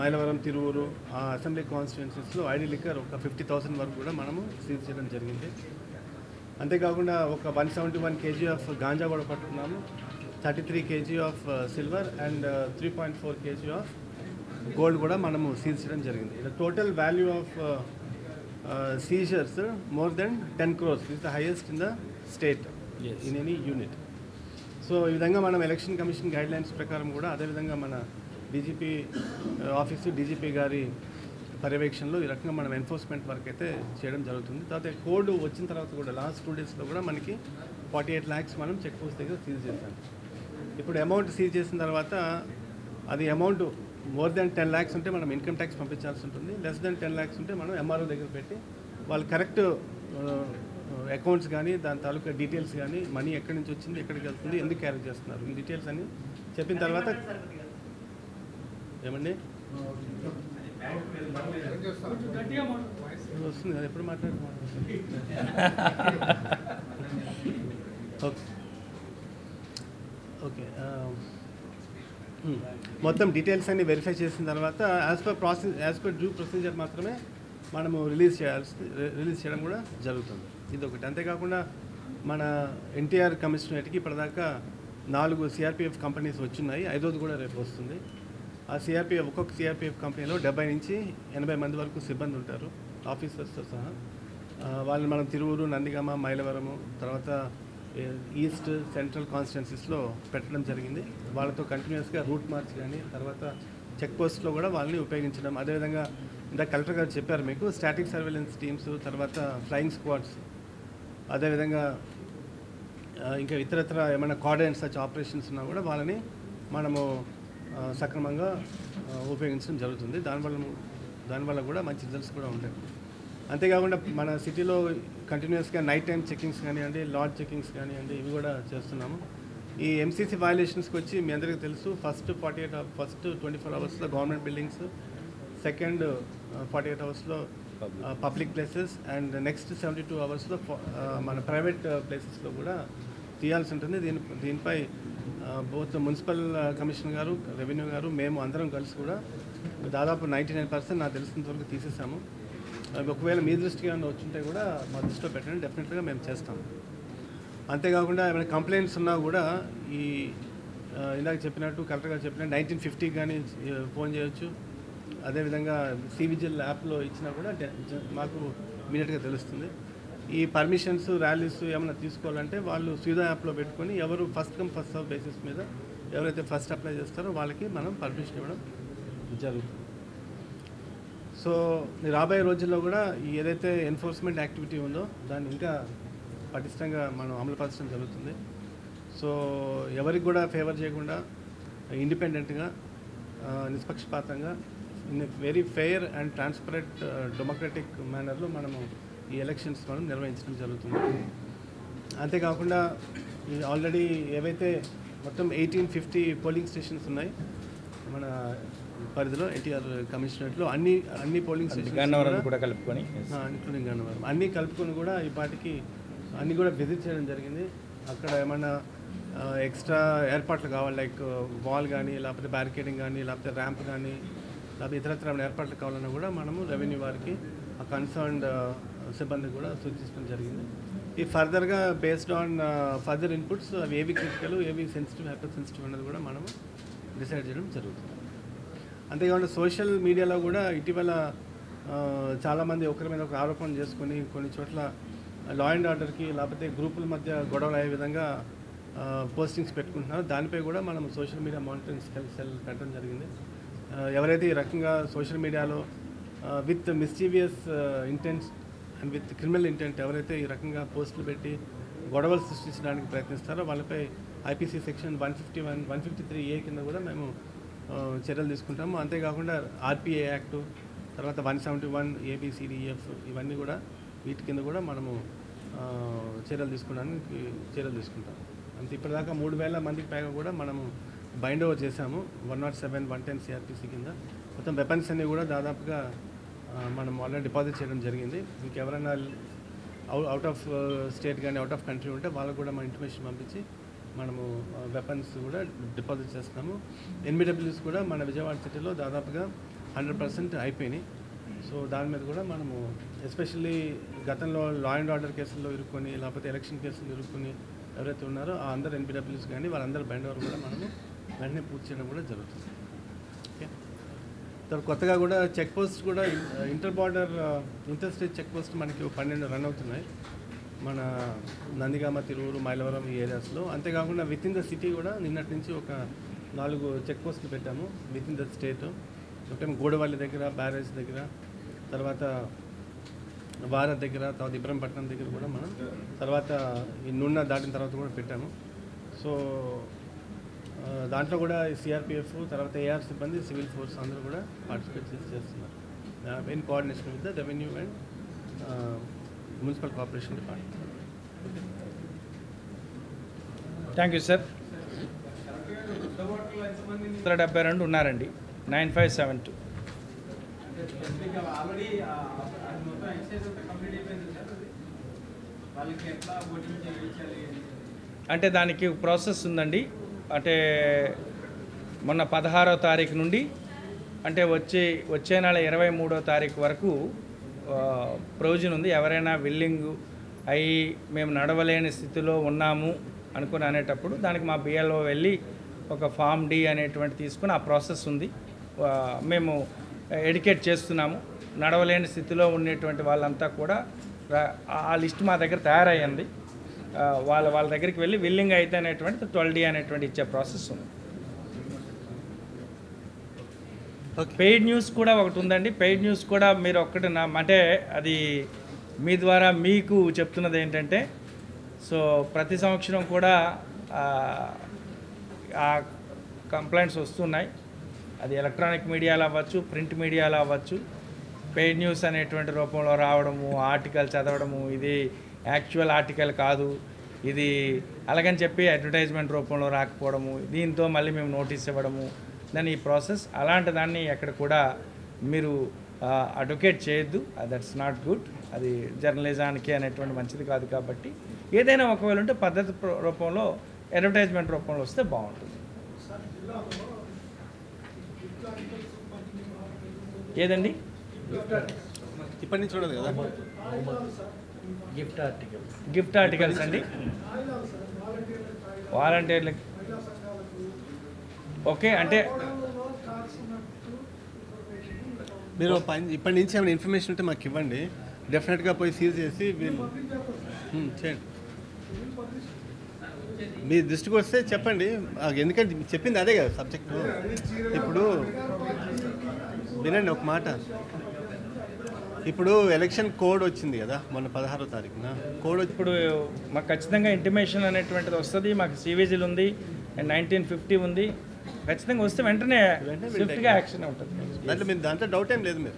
మైలవరం, తిరువూరు ఆ అసెంబ్లీ కాన్స్టిట్యున్సీస్లో ఐడి లిక్కర్ ఒక 50,000 వరకు కూడా మనము సీజ్ చేయడం జరిగింది. అంతేకాకుండా ఒక 171 kg ఆఫ్ గాంజా కూడా పట్టుకున్నాము. 33 kg of silver and 3.4 kg of gold కూడా మనము సీజ్ చేయడం జరిగింది. ఇది total value of seizures more than 10 crores is the highest in the state in any unit. So ఈ విధంగా మనం ఎలక్షన్ కమిషన్ గైడ్లైన్స్ ప్రకారం కూడా అదేవిధంగా మన డీజీపీ ఆఫీసు, డీజీపీ గారి పర్యవేక్షణలో ఈ రకంగా మనం ఎన్ఫోర్స్మెంట్ వర్క్ అయితే చేయడం జరుగుతుంది. తర్వాత కోడ్ వచ్చిన తర్వాత కూడా లాస్ట్ 2 daysలో కూడా మనకి 48 lakhs మనం చెక్ పోస్ట్ దగ్గర సీజ్ చేశాం. ఇప్పుడు అమౌంట్ సీజ్ చేసిన తర్వాత అది అమౌంట్ మోర్ దెన్ 10 lakhs ఉంటే మనం ఇన్కమ్ ట్యాక్స్ పంపించాల్సి ఉంటుంది. లెస్ దెన్ 10 lakhs ఉంటే మనం ఎంఆర్ఓ దగ్గర పెట్టి వాళ్ళు కరెక్ట్ అకౌంట్స్ కానీ దాని తాలూకా డీటెయిల్స్ కానీ మనీ ఎక్కడి నుంచి వచ్చింది, ఎక్కడికి వెళ్తుంది, ఎందుకు క్యారీ చేస్తున్నారు ఈ డీటెయిల్స్ అని చెప్పిన తర్వాత ఏమండి వస్తుంది కదా ఎప్పుడు మాట్లాడుతున్నాను. ఓకే ఓకే మొత్తం డీటెయిల్స్ అన్ని వెరిఫై చేసిన తర్వాత యాజ్ పర్ డ్యూ ప్రొసీజర్ మాత్రమే మనము రిలీజ్ చేయడం కూడా జరుగుతుంది. ఇది ఒకటి. అంతేకాకుండా మన ఎన్టీఆర్ కమిషనరేట్కి ఇప్పటిదాకా 4 సిఆర్పిఎఫ్ కంపెనీస్ వచ్చున్నాయి. 5వది కూడా రేపు వస్తుంది. ఆ సిఆర్పిఎఫ్ ఒక్కొక్క సిఆర్పిఎఫ్ కంపెనీలో 70 నుంచి 80 మంది వరకు సిబ్బంది ఉంటారు, ఆఫీసర్స్తో సహా. వాళ్ళని మనం తిరువూరు, నందిగామ, మైలవరము, తర్వాత ఈస్ట్, సెంట్రల్ కాన్స్టిట్యున్సీస్లో పెట్టడం జరిగింది. వాళ్ళతో కంటిన్యూస్గా రూట్ మార్చ్ కానీ తర్వాత చెక్ పోస్ట్లో కూడా వాళ్ళని ఉపయోగించడం. అదేవిధంగా ఇందాక కలెక్టర్ గారు చెప్పారు మీకు స్టాటిక్ సర్వేలెన్స్ టీమ్స్, తర్వాత ఫ్లయింగ్ స్క్వాడ్స్, అదేవిధంగా ఇంకా ఇతరత్ర ఏమైనా కోఆర్డినేట్ సచ్ ఆపరేషన్స్ ఉన్నా కూడా వాళ్ళని మనము సక్రమంగా ఉపయోగించడం జరుగుతుంది. దానివల్ల కూడా మంచి రిజల్ట్స్ కూడా ఉంటాయి. అంతేకాకుండా మన సిటీలో కంటిన్యూస్గా నైట్ టైం చెకింగ్స్ కానివ్వండి, లాడ్ చెకింగ్స్ కానివ్వండి, ఇవి కూడా చేస్తున్నాము. ఈ ఎంసీసీ వయలేషన్స్కి వచ్చి మీ అందరికీ తెలుసు, ఫస్ట్ 24 అవర్స్లో గవర్నమెంట్ బిల్డింగ్స్, సెకండ్ 48 అవర్స్లో పబ్లిక్ ప్లేసెస్ అండ్ నెక్స్ట్ 72 అవర్స్లో మన ప్రైవేట్ ప్లేసెస్లో కూడా తీయాల్సి ఉంటుంది. దీనిపై బోత్ మున్సిపల్ కమిషనర్ గారు, రెవెన్యూ గారు, మేము అందరం కలిసి కూడా దాదాపు 99% నాకు తెలిసినంత వరకు తీసేసాము. ఒకవేళ మీ దృష్టికి ఏమైనా వచ్చుంటే కూడా మా దృష్టిలో పెట్టండి, డెఫినెట్గా మేము చేస్తాము. అంతేకాకుండా ఏమైనా కంప్లైంట్స్ ఉన్నా కూడా ఈ ఇందాక చెప్పినట్టు కలెక్టర్ గారు చెప్పినట్టు 1950 కానీ ఫోన్ చేయొచ్చు. అదేవిధంగా సివిజిల్ యాప్లో ఇచ్చినా కూడా మాకు ఇమీడియట్గా తెలుస్తుంది. ఈ పర్మిషన్స్, ర్యాలీస్ ఏమైనా తీసుకోవాలంటే వాళ్ళు సువిధా యాప్లో పెట్టుకొని ఎవరు first come first serve basis మీద ఎవరైతే ఫస్ట్ అప్లై చేస్తారో వాళ్ళకి మనం పర్మిషన్ ఇవ్వడం జరుగుతుంది. సో రాబోయే రోజుల్లో కూడా ఈ ఏదైతే ఎన్ఫోర్స్మెంట్ యాక్టివిటీ ఉందో దాన్ని ఇంకా పటిష్టంగా మనం అమలుపరచడం జరుగుతుంది. సో ఎవరికి కూడా ఫేవర్ చేయకుండా ఇండిపెండెంట్గా, నిష్పక్షపాతంగా, in very fair and transparent democratic మేనర్లో మనము ఈ ఎలక్షన్స్ మనం నిర్వహించడం జరుగుతుంది. అంతేకాకుండా ఆల్రెడీ ఏవైతే మొత్తం 1850 పోలింగ్ స్టేషన్స్ ఉన్నాయి మన పరిధిలో ఎన్టీఆర్ కమిషనరేట్లో, అన్ని పోలింగ్ స్టేషన్స్ కూడా కలుపుకొని ఇంక్లూడింగ్ గన్నవరం అన్నీ కలుపుకొని కూడా ఈ పాటికి అన్నీ కూడా విజిట్ చేయడం జరిగింది. అక్కడ ఏమన్నా ఎక్స్ట్రా ఏర్పాట్లు కావాలి, లైక్ వాల్ కానీ, లేకపోతే బ్యారికేడింగ్ కానీ, లేకపోతే ర్యాంప్ కానీ, లేకపోతే ఇతరత్ర ఏర్పాట్లు కావాలన్నా కూడా మనము రెవెన్యూ వారికి ఆ కన్సర్న్డ్ సిబ్బంది కూడా సూచించడం జరిగింది. ఈ ఫర్దర్గా బేస్డ్ ఆన్ ఫర్దర్ ఇన్పుట్స్ అవి ఏవి క్రిటికల్, ఏవి సెన్సిటివ్, హైపర్ సెన్సిటివ్ అనేది కూడా మనము డిసైడ్ చేయడం జరుగుతుంది. అంతేకాకుండా సోషల్ మీడియాలో కూడా ఇటీవల చాలామంది ఒకరి మీద ఒక ఆరోపణ చేసుకొని కొన్ని చోట్ల లా అండ్ ఆర్డర్కి లేకపోతే గ్రూపుల మధ్య గొడవలు అయ్యే విధంగా పోస్టింగ్స్ పెట్టుకుంటున్నారు. దానిపై కూడా మనం సోషల్ మీడియా మానిటరింగ్ సెల్ పెట్టడం జరిగింది. ఎవరైతే ఈ రకంగా సోషల్ మీడియాలో with mischievous intense and with criminal intent ఎవరైతే ఈ రకంగా పోస్టులు పెట్టి గొడవలు సృష్టించడానికి ప్రయత్నిస్తారో వాళ్ళపై ఐపీసీ సెక్షన్ 151, 153A కింద కూడా మేము చర్యలు తీసుకుంటాము. అంతేకాకుండా ఆర్పిఏ యాక్టు, తర్వాత 171 ABCDEF ఇవన్నీ కూడా వీటి కింద కూడా మనము చర్యలు తీసుకుంటాం. అంతే ఇప్పటిదాకా 3,000 మందికి పైగా కూడా మనము బైండ్ ఓవర్ చేశాము 107, 110 CRPC కింద. మొత్తం వెపన్స్ అన్నీ కూడా దాదాపుగా మనం ఆల్రెడీ డిపాజిట్ చేయడం జరిగింది. ఇంకెవరైనా అవుట్ ఆఫ్ స్టేట్ కానీ అవుట్ ఆఫ్ కంట్రీ ఉంటే వాళ్ళకు కూడా మా ఇంటిమేషన్ పంపించి మనము వెపన్స్ కూడా డిపాజిట్ చేస్తున్నాము. NBWs కూడా మన విజయవాడ సిటీలో దాదాపుగా 100% అయిపోయినాయి. సో దాని మీద కూడా మనము ఎస్పెషల్లీ గతంలో లా అండ్ ఆర్డర్ కేసుల్లో ఇరుక్కొని లేకపోతే ఎలక్షన్ కేసులు ఇరుక్కొని ఎవరైతే ఉన్నారో ఆ అందరు NBWs కానీ వాళ్ళందరూ బైండ్ ఓవర్ కూడా మనము వెంటనే పూర్తి చేయడం కూడా జరుగుతుంది. ఓకే, తర్వాత కొత్తగా కూడా చెక్ పోస్ట్ కూడా ఇంటర్ స్టేట్ చెక్ పోస్ట్ మనకి 12 రన్ అవుతున్నాయి మన నందిగామ, తిరువురు, మైలవరం ఈ ఏరియాస్లో. అంతేకాకుండా విత్ ఇన్ ద సిటీ కూడా నిన్నటి నుంచి ఒక 4 చెక్ పోస్టులు పెట్టాము విత్ ఇన్ ద స్టేట్. ఒకటేమో గూడవల్లి దగ్గర, బ్యారేజ్ దగ్గర, తర్వాత వారత్ దగ్గర, తర్వాత ఇబ్రహంపట్నం దగ్గర కూడా మనం, తర్వాత ఈ నున్న దాటిన తర్వాత కూడా పెట్టాము. సో దాంట్లో కూడా సిఆర్పిఎఫ్, తర్వాత ఏఆర్ సిబ్బంది, సివిల్ ఫోర్స్ అందరూ కూడా పార్టిసిపేట్ చేస్తున్నారు in coordination with the revenue and municipal corporation department. Thank you sir. 72 ఉన్నారండి. 9572. అంటే దానికి ప్రాసెస్ ఉందండి. అంటే మొన్న 16వ తారీఖు నుండి అంటే వచ్చే నెల 23వ తారీఖు వరకు ప్రొవిజన్ ఉంది. ఎవరైనా విల్లింగ్ అయ్యి మేము నడవలేని స్థితిలో ఉన్నాము అనుకుని అనేటప్పుడు దానికి మా బిఎల్ఓ వెళ్ళి ఒక ఫామ్ డి అనేటువంటి తీసుకుని ఆ ప్రాసెస్ ఉంది. మేము ఎడ్యుకేట్ చేస్తున్నాము. నడవలేని స్థితిలో ఉండేటువంటి వాళ్ళంతా కూడా ఆ లిస్ట్ మా దగ్గర తయారయ్యింది. వాళ్ళ దగ్గరికి వెళ్ళి విల్లింగ్ అయితే అనేటువంటి 12D అనేటువంటి ఇచ్చే ప్రాసెస్ ఉంది. పెయిడ్ న్యూస్ కూడా ఒకటి ఉందండి. పెయిడ్ న్యూస్ కూడా మీరు ఒక్కటి అంటే అది మీ ద్వారా మీకు చెప్తున్నది ఏంటంటే, సో ప్రతి సంవత్సరం కూడా ఆ కంప్లైంట్స్ వస్తున్నాయి. అది ఎలక్ట్రానిక్ మీడియాలో అవ్వచ్చు, ప్రింట్ మీడియాలో అవ్వచ్చు. పెయిడ్ న్యూస్ అనేటువంటి రూపంలో రావడము, ఆర్టికల్ చదవడము, ఇది యాక్చువల్ ఆర్టికల్ కాదు, ఇది అలాగని చెప్పి అడ్వర్టైజ్మెంట్ రూపంలో రాకపోవడము, దీంతో మళ్ళీ మేము నోటీస్ ఇవ్వడము, దాని ఈ ప్రాసెస్. అలాంటి దాన్ని ఎక్కడ కూడా మీరు అడ్వకేట్ చేయొద్దు. That's not good. అది జర్నలిజానికి అనేటువంటి మంచిది కాదు. కాబట్టి ఏదైనా ఒకవేళ ఉంటే పద్ధతి రూపంలో అడ్వర్టైజ్మెంట్ రూపంలో వస్తే బాగుంటుంది. ఏదండి? ఇప్పటి నుంచి చూడదు కదా, గిఫ్ట్ ఆర్టికల్స్ అండి. వాలంటీర్లకి ఓకే. అంటే మీరు ఇప్పటి నుంచి ఏమైనా ఇన్ఫర్మేషన్ ఉంటే మాకు ఇవ్వండి. డెఫినెట్గా పోయి సీజ్ చేసి చేయండి. మీ దృష్టికి వస్తే చెప్పండి. ఎందుకంటే చెప్పింది అదే కదా సబ్జెక్టు. ఇప్పుడు వినండి ఒక మాట. ఇప్పుడు ఎలక్షన్ కోడ్ వచ్చింది కదా మొన్న 16వ తారీఖున. కోడ్ ఇప్పుడు మాకు ఖచ్చితంగా ఇంటిమేషన్ అనేటువంటిది వస్తుంది. మాకు సివిజిల్ ఉంది, 1950 ఉంది. ఖచ్చితంగా వస్తే వెంటనే స్విఫ్ట్గా యాక్షన్ ఉంటుంది. దాంట్లో మీరు దాంట్లో డౌట్ ఏం లేదు. మీరు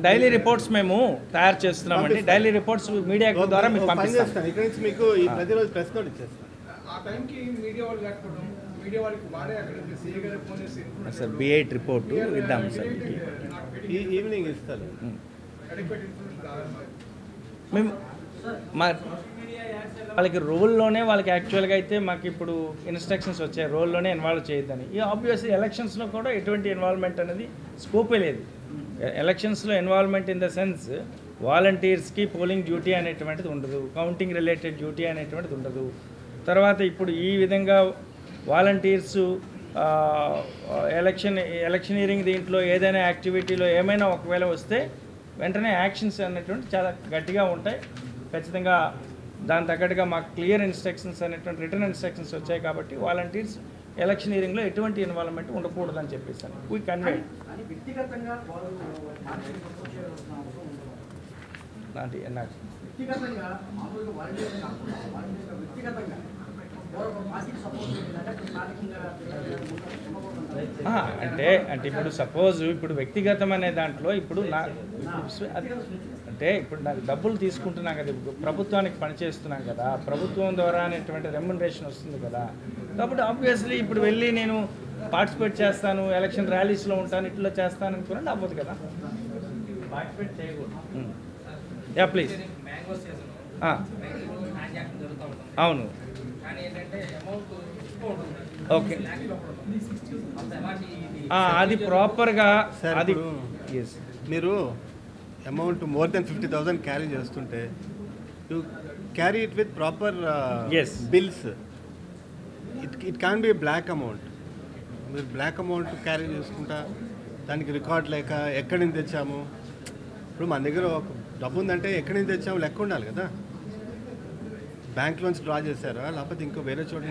డైలీ రిపోర్ట్స్ మేము తయారు చేస్తున్నామండి. డైలీ రిపోర్ట్స్ మీడియా ద్వారా మీకు పంపిస్తాను. ఇక్కడ నుంచి మీకు ఈ ప్రతిరోజు ప్రెస్ నోట్ ఇచ్చేస్తాను. సార్ B8 రిపోర్ట్ ఇద్దాం సార్. ఈ ఈవినింగ్ ఇస్తారు. మేము వాళ్ళకి రోల్లోనే వాళ్ళకి యాక్చువల్గా అయితే మాకు ఇప్పుడు ఇన్స్ట్రక్షన్స్ వచ్చాయి రోల్లోనే ఇన్వాల్వ్ చేయొద్దని. ఈ ఆబ్వియస్లీ ఎలక్షన్స్లో కూడా ఎటువంటి ఇన్వాల్వ్మెంట్ అనేది స్కోపే లేదు. ఎలక్షన్స్లో ఇన్వాల్వ్మెంట్ ఇన్ ద సెన్స్ వాలంటీర్స్కి పోలింగ్ డ్యూటీ అనేటువంటిది ఉండదు, కౌంటింగ్ రిలేటెడ్ డ్యూటీ అనేటువంటిది ఉండదు. తర్వాత ఇప్పుడు ఈ విధంగా వాలంటీర్స్ ఎలక్షనీరింగ్ దీంట్లో ఏదైనా యాక్టివిటీలో ఏమైనా ఒకవేళ వస్తే వెంటనే యాక్షన్స్ అనేటువంటి చాలా గట్టిగా ఉంటాయి. ఖచ్చితంగా దాని తగ్గట్టుగా మాకు క్లియర్ ఇన్స్ట్రక్షన్స్ అనేటువంటి రిటర్న్ ఇన్స్ట్రక్షన్స్ వచ్చాయి. కాబట్టి వాలంటీర్స్ ఎలక్షనీరింగ్లో ఎటువంటి ఇన్వాల్వ్మెంట్ ఉండకూడదని చెప్పేసాను. వీ కన్వే లాంటి నాకు అంటే ఇప్పుడు సపోజ్ ఇప్పుడు వ్యక్తిగతం అనే దాంట్లో ఇప్పుడు అంటే ఇప్పుడు నాకు డబ్బులు తీసుకుంటున్నాం కదా, ప్రభుత్వానికి పనిచేస్తున్నాం కదా, ప్రభుత్వం ద్వారా అనేటువంటి రెమ్యునరేషన్ వస్తుంది కదా, కాబట్టి ఆబ్వియస్లీ ఇప్పుడు వెళ్ళి నేను పార్టిసిపేట్ చేస్తాను, ఎలక్షన్ ర్యాలీస్లో ఉంటాను, ఇట్లా చేస్తాను అనుకున్నాను అవ్వదు కదా. పార్టిసిపేట్ చేయకూడదు. Yeah please. అవును ఓకే అది ప్రాపర్గా అది మీరు అమౌంట్ మోర్ దెన్ 50,000 క్యారీ చేస్తుంటే you carry it with proper bills. It can be black amount. మీరు బ్లాక్ అమౌంట్ క్యారీ చేసుకుంటా దానికి రికార్డ్ లేక ఎక్కడి నుంచి తెచ్చాము, ఇప్పుడు మన దగ్గర ఒక డబ్బు ఉందంటే ఎక్కడి నుంచి తెచ్చాము లెక్క ఉండాలి కదా. బ్యాంక్లోంచి డ్రా చేశారా లేకపోతే ఇంకో వేరే చోట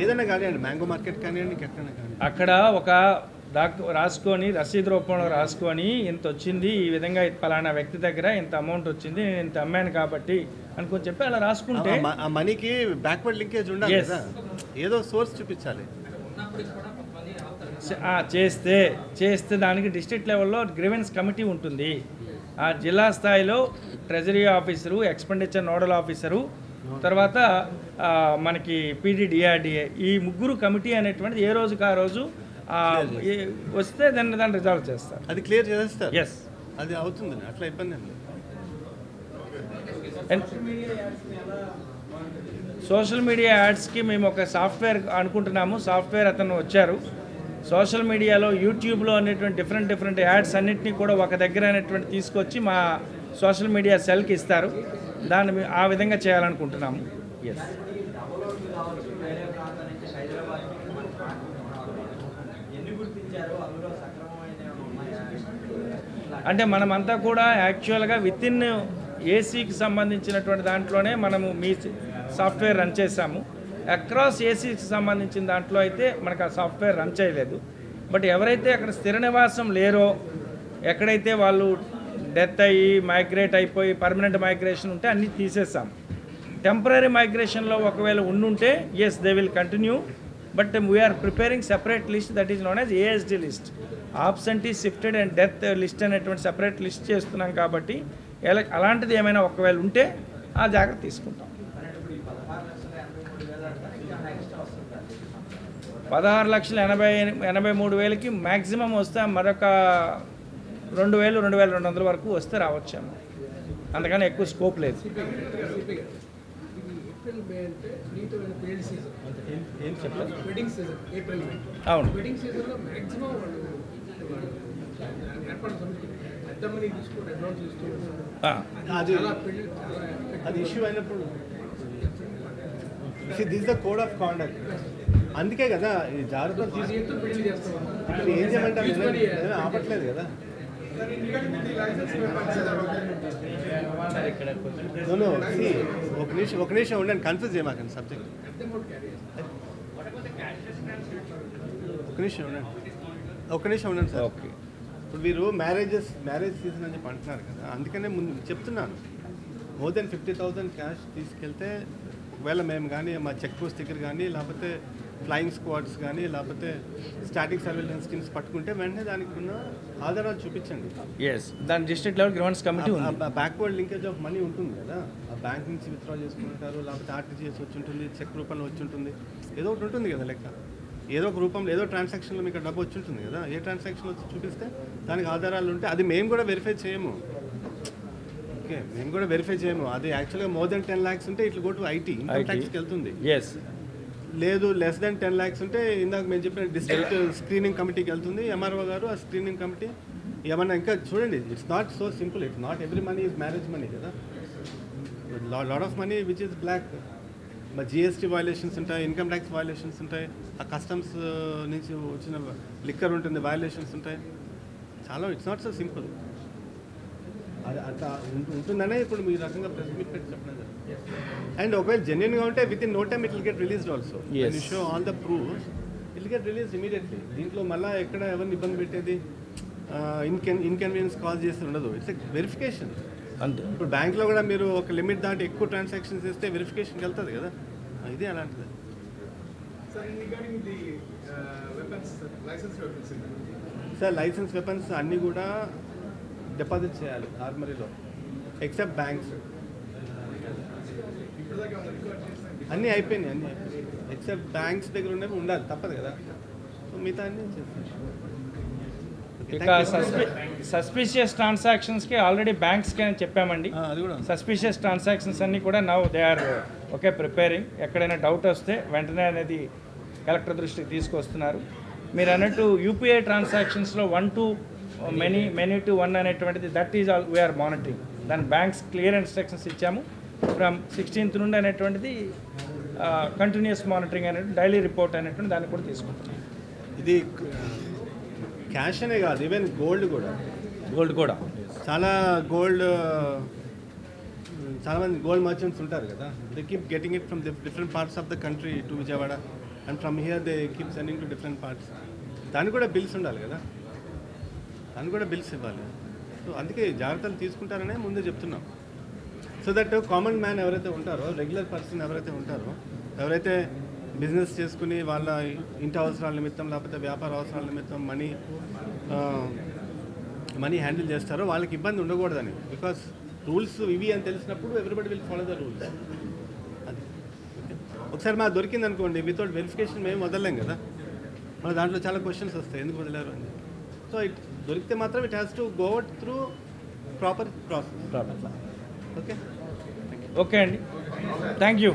ఏదైనా కానివ్వండి, మ్యాంగో మార్కెట్ కానివ్వండి, ఇంకెక్కడైనా కానీ అక్కడ ఒక రాసుకొని రసీదు రూపంలో రాసుకొని ఇంత వచ్చింది, ఈ విధంగా పలానా వ్యక్తి దగ్గర ఇంత అమౌంట్ వచ్చింది, నేను ఇంత అమ్మాను కాబట్టి అనుకొని చెప్పి అలా రాసుకుంటే ఆ మనీకి బ్యాక్వర్డ్ లింకేజ్ ఉండాలి కదా, ఏదో సోర్స్ చూపించాలి. చేస్తే దానికి డిస్ట్రిక్ట్ లెవెల్లో గ్రీవెన్స్ కమిటీ ఉంటుంది. ఆ జిల్లా స్థాయిలో treasury officer, expenditure nodal officer, తర్వాత మనకి పీడీడీఆర్డీఏ, ఈ ముగ్గురు కమిటీ అనేటువంటిది ఏ రోజుకి ఆ రోజు వస్తే దాన్ని రిజాల్వ్ చేస్తారు. అది క్లియర్ చేస్తారు. ఎస్, అది అవుతుంది, అట్లా ఇబ్బంది అండి. సోషల్ మీడియా యాడ్స్కి మేము ఒక సాఫ్ట్వేర్ అనుకుంటున్నాము. సాఫ్ట్వేర్ అతను వచ్చారు. సోషల్ మీడియాలో యూట్యూబ్లో అనేటువంటి డిఫరెంట్ యాడ్స్ అన్నింటినీ కూడా ఒక దగ్గర అనేటువంటి తీసుకొచ్చి మా సోషల్ మీడియా సెల్కి ఇస్తారు. దాన్ని ఆ విధంగా చేయాలనుకుంటున్నాము. ఎస్, అంటే మనమంతా కూడా యాక్చువల్గా విత్ ఇన్ ఏసీకి సంబంధించినటువంటి దాంట్లోనే మనము మీ సాఫ్ట్వేర్ రన్ చేసాము. అక్రాస్ ఏసీకి సంబంధించిన దాంట్లో అయితే మనకు ఆ సాఫ్ట్వేర్ రన్ చేయలేదు. బట్ ఎవరైతే అక్కడ స్థిర నివాసం లేరో, ఎక్కడైతే వాళ్ళు డెత్ అయ్యి మైగ్రేట్ అయిపోయి పర్మనెంట్ మైగ్రేషన్ ఉంటే అన్నీ తీసేసాం. టెంపరీ మైగ్రేషన్లో ఒకవేళ ఉండుంటే yes they will continue, but we are preparing separate list that is known as ASD list. Absentee, shifted and death list అనేటువంటి సెపరేట్ లిస్ట్ చేస్తున్నాం కాబట్టి అలాంటిది ఏమైనా ఒకవేళ ఉంటే ఆ జాగ్రత్త తీసుకుంటాం. 16,83,000కి మ్యాక్సిమం వస్తే మరొక 2,200 వరకు వస్తే రావచ్చాము. అందుకని ఎక్కువ స్కోప్ లేదు. అవును, అది ఇష్యూ అయినప్పుడు this the code of conduct. అందుకే కదా ఈ జాగ్రత్తలు తీసుకుని ఏం చేయమంటారు, ఆపట్లేదు కదా. ఒక నిమిషం ఉండండి, కన్ఫ్యూజ్ చేయమాకండి సబ్జెక్ట్. ఒక నిమిషం ఉండండి సార్. ఓకే, ఇప్పుడు మీరు మ్యారేజ్ సీజన్ అని చెప్పి అంటున్నారు కదా, అందుకనే ముందు చెప్తున్నాను. మోర్ దెన్ 50,000 క్యాష్ తీసుకెళ్తే ఒకవేళ మేము కానీ మా చెక్ పోస్ట్ దగ్గర కానీ లేకపోతే ఫ్లయింగ్ స్క్వాడ్స్ కానీ లేకపోతే స్టాటిక్ సర్వేలెన్స్ టీమ్స్ పట్టుకుంటే వెంటనే దానికి ఉన్న ఆధారాలు చూపించండి. ఎస్, దాని డిస్ట్రిక్ట్ లెవెల్ గ్రీవెన్స్ కమిటీ ఉంది. బ్యాక్వర్డ్ లింకేజ్ ఆఫ్ మనీ ఉంటుంది కదా, ఆ బ్యాంక్ నుంచి విత్డ్రా చేసుకుంటారు, లేకపోతే ఆర్టీజీఎస్ వచ్చి ఉంటుంది, చెక్ రూపంలో వచ్చి ఉంటుంది, ఏదో ఒకటి ఉంటుంది కదా లెక్క. ఏదో ఒక రూపంలో ఏదో ట్రాన్సాక్షన్లో మీకు డబ్బు వచ్చి ఉంటుంది కదా, ఏ ట్రాన్సాక్షన్ వచ్చి చూపిస్తే దానికి ఆధారాలు ఉంటే అది మేము కూడా వెరిఫై చేయము. ఓకే, మేము కూడా వెరిఫై చేయము. అది యాక్చువల్గా మోర్ దెన్ 10 lakhs ఉంటే ఇట్లా గో టు ఐటీ ఇన్కమ్ ట్యాక్స్కి వెళ్తుంది. ఎస్, లేదు లెస్ దెన్ 10 lakhs ఉంటే ఇందాక మేము చెప్పిన డిస్ట్రిక్ట్ స్క్రీనింగ్ కమిటీకి వెళ్తుంది. ఎంఆర్ఓ గారు ఆ స్క్రీనింగ్ కమిటీ ఏమన్నా ఇంకా చూడండి. It's not so simple. It's not every money is marriage money కదా. Lot of money which is black. GST violations ఉంటాయి, ఇన్కమ్ ట్యాక్స్ వయలేషన్స్ ఉంటాయి, ఆ కస్టమ్స్ నుంచి వచ్చిన లిక్కర్ ఉంటుంది, వయలేషన్స్ ఉంటాయి చాలా. It's not so simple. అది అట్లా ఉంటుందనే ఇప్పుడు మీ రకంగా ప్రెస్ మీట్ పెట్టి చెప్పడం జరిగింది. అండ్ ఒకవేళ జెన్యున్గా ఉంటే within no time it will get released also. You show all the proofs it will get release immediately. దీంట్లో మళ్ళీ ఎక్కడ ఎవరిని ఇబ్బంది పెట్టేది, ఇన్కన్వీనియన్స్ కాల్ చేసి ఉండదు. ఇట్స్ వెరిఫికేషన్ అంతే. ఇప్పుడు బ్యాంక్లో కూడా మీరు ఒక లిమిట్ దాటి ఎక్కువ ట్రాన్సాక్షన్స్ ఇస్తే వెరిఫికేషన్కి వెళ్తుంది కదా, ఇది అలాంటిది. సార్ లైసెన్స్ వెపన్స్ అన్నీ కూడా డిపాజిట్ చేయాలి ఆర్మరీలో, ఎక్సెప్ట్ బ్యాంక్స్. అన్నీ అయిపోయినాయి, ఎక్సెప్ట్ బ్యాంక్స్ దగ్గర ఉన్నవి ఉండాలి, తప్పదు కదా. సో మిగతా అన్నీ ఇక సస్పిషియస్ ట్రాన్సాక్షన్స్కి ఆల్రెడీ బ్యాంక్స్కి అని చెప్పామండి. అది కూడా సస్పిషియస్ ట్రాన్సాక్షన్స్ అన్నీ కూడా now they are okay preparing. ఎక్కడైనా డౌట్ వస్తే వెంటనే అనేది కలెక్టర్ దృష్టికి తీసుకొస్తున్నారు. మీరు అన్నట్టు యూపీఐ ట్రాన్సాక్షన్స్లో 1 to many to 1 అనేటువంటిది that is all we are monitoring. దాని బ్యాంక్స్ క్లియర్ ఇన్స్ట్రక్షన్స్ ఇచ్చాము. ఫ్రమ్ 16th నుండి అనేటువంటిది కంటిన్యూస్ మానిటరింగ్ అనేది డైలీ రిపోర్ట్ అనేటువంటి దాన్ని కూడా తీసుకుంటున్నాం. ఇది క్యాష్ అనే కాదు, ఈవెన్ గోల్డ్ కూడా చాలామంది గోల్డ్ మర్చెంట్స్ ఉంటారు కదా, they keep getting it from different parts of the country to Vijayawada, and from here they keep sending to different parts. దానికి కూడా బిల్స్ ఉండాలి కదా, దానికి కూడా బిల్స్ ఇవ్వాలి. సో అందుకే జాగ్రత్తలు తీసుకుంటారనే ముందే చెప్తున్నాం. సో దట్ కామన్ మ్యాన్ ఎవరైతే ఉంటారో, రెగ్యులర్ పర్సన్ ఎవరైతే ఉంటారో, ఎవరైతే బిజినెస్ చేసుకుని వాళ్ళ ఇంటి అవసరాల నిమిత్తం లేకపోతే వ్యాపార అవసరాల నిమిత్తం మనీ హ్యాండిల్ చేస్తారో వాళ్ళకి ఇబ్బంది ఉండకూడదని. బికాస్ రూల్స్ ఇవి అని తెలిసినప్పుడు everybody will follow the rules. అది ఒకసారి మాకు దొరికింది అనుకోండి, వితౌట్ వెరిఫికేషన్ మేము వదలలేం కదా, మన దాంట్లో చాలా క్వశ్చన్స్ వస్తాయి ఎందుకు వదిలేరు అని. సో ఇట్ దొరికితే మాత్రం it has to go out through proper process. Okay okay అండి, థ్యాంక్ యూ.